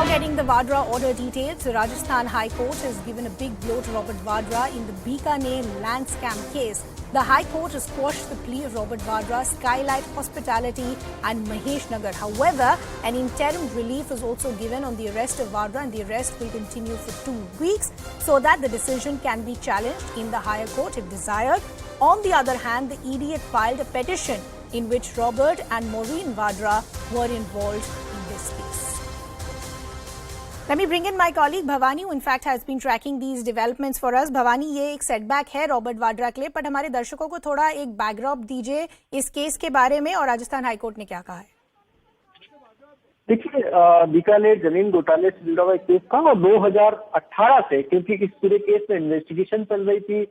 getting the Vadra order details, the Rajasthan High Court has given a big blow to Robert Vadra in the Bikaner land scam case. The High Court has quashed the plea of Robert Vadra, Skylight Hospitality and Mahesh Nagar. However, an interim relief is also given on the arrest of Vadra, and the arrest will continue for 2 weeks so that the decision can be challenged in the higher court if desired. On the other hand, the ED had filed a petition in which Robert and Maureen Vadra were involved in this case. Let me bring in my colleague Bhavani, who in fact has been tracking these developments for us. Bhavani, ये एक setback है Robert Vadra के लिए, but हमारे दर्शकों को थोड़ा एक बैकड्रॉप दीजिए इस केस के बारे में और राजस्थान हाईकोर्ट ने क्या कहा है। देखिए, बीकानेर जमीन घोटाले से जुड़ा हुआ केस था और 2018 से, क्योंकि इस पूरे केस में इन्वेस्टिगेशन चल रही थी।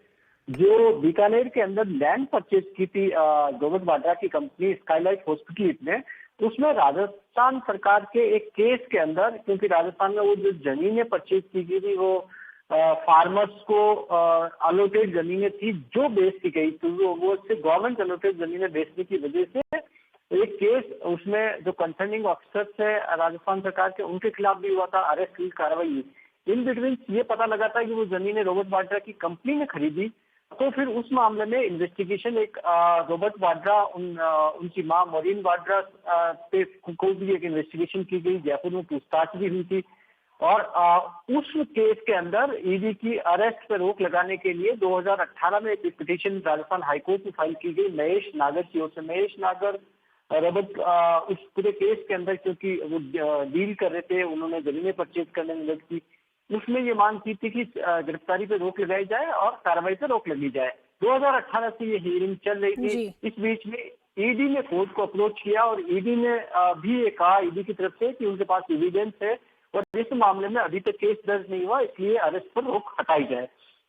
जो बीकानेर के अंदर लैंड परचेज की थी रॉबर्ट वाड्रा की कंपनी स्काईलाइट हॉस्पिटलिटी ने, उसमें राजस्थान सरकार के एक केस के अंदर, क्योंकि राजस्थान में वो जो जमीनें परचेज की गई थी वो फार्मर्स को अलोटेड जमीनें थी जो बेचती गई, तो वो उससे गवर्नमेंट अलोटेड जमीनें बेचने की वजह से एक केस, उसमें जो कंसर्निंग ऑफिसर्स है राजस्थान सरकार के, उनके खिलाफ भी हुआ था, अरेस्ट की कार्रवाई हुई। इन बिटवीन ये पता लगा था कि वो जमीनें रॉबर्ट वाड्रा की कंपनी ने खरीदी, तो फिर उस मामले में इन्वेस्टिगेशन एक रॉबर्ट वाड्रा, उनकी मां मॉरीन वाड्रा पे को भी एक इन्वेस्टिगेशन की गई, जयपुर में पूछताछ भी हुई थी। और उस केस के अंदर ईडी की अरेस्ट पर रोक लगाने के लिए 2018 में एक पिटीशन राजस्थान हाईकोर्ट में फाइल की गई महेश नागर की ओर से। महेश नागर रॉबर्ट उस पूरे केस के अंदर, क्योंकि वो डील कर रहे थे, उन्होंने जमीनें परचेज करने में मदद की, उसमें ये मांग की थी कि गिरफ्तारी पे रोक लगाई जाए और कार्रवाई पे रोक लगी जाए। 2018 से ये हियरिंग चल रही थी। इस बीच में ईडी ने कोर्ट को अप्रोच किया और ईडी ने भी ये कहा, ईडी की तरफ से, कि उनके पास एविडेंस है और इस मामले में अभी तक केस दर्ज नहीं हुआ, इसलिए अरेस्ट पर रोक हटाई जाए।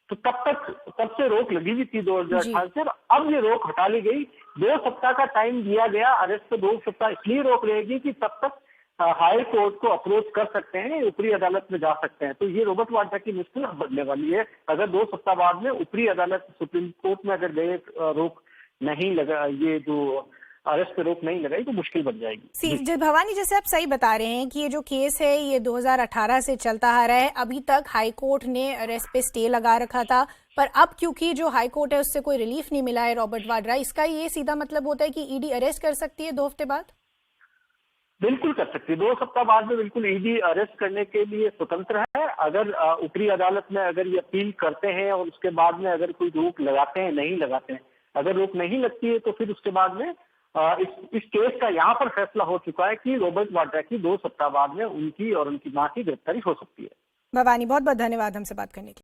तो तब से रोक लगी हुई थी 2018 से, अब ये रोक हटा ली गई। 2 सप्ताह का टाइम दिया गया अरेस्ट पर। 2 सप्ताह इसलिए रोक रहेगी कि तब तक हाई कोर्ट को अप्रोच कर सकते हैं, ऊपरी अदालत में जा सकते हैं। तो ये रॉबर्ट वाड्रा की मुश्किल अब बढ़ने वाली है। अगर 2 सप्ताह बाद में ऊपरी अदालत सुप्रीम कोर्ट में अगर गए, रोक नहीं लगा, ये जो अरेस्ट पे रोक नहीं लगाई, तो मुश्किल बढ़ जाएगी। भवानी, जैसे आप सही बता रहे हैं कि ये जो केस है ये 2018 से चलता आ रहा है, अभी तक हाई कोर्ट ने अरेस्ट पे स्टे लगा रखा था, पर अब क्योंकि जो हाई कोर्ट है उससे कोई रिलीफ नहीं मिला है रॉबर्ट वाड्रा, इसका ये सीधा मतलब होता है कि ईडी अरेस्ट कर सकती है 2 हफ्ते बाद? बिल्कुल कर सकती है। 2 सप्ताह बाद में बिल्कुल ईडी अरेस्ट करने के लिए स्वतंत्र है। अगर ऊपरी अदालत में अगर ये अपील करते हैं और उसके बाद में अगर कोई रोक लगाते हैं, नहीं लगाते हैं, अगर रोक नहीं लगती है तो फिर उसके बाद में इस केस का यहाँ पर फैसला हो चुका है कि रॉबर्ट वाड्रा की 2 सप्ताह बाद में उनकी और उनकी मां की गिरफ्तारी हो सकती है। भवानी, बहुत बहुत धन्यवाद हमसे बात करने के लिए।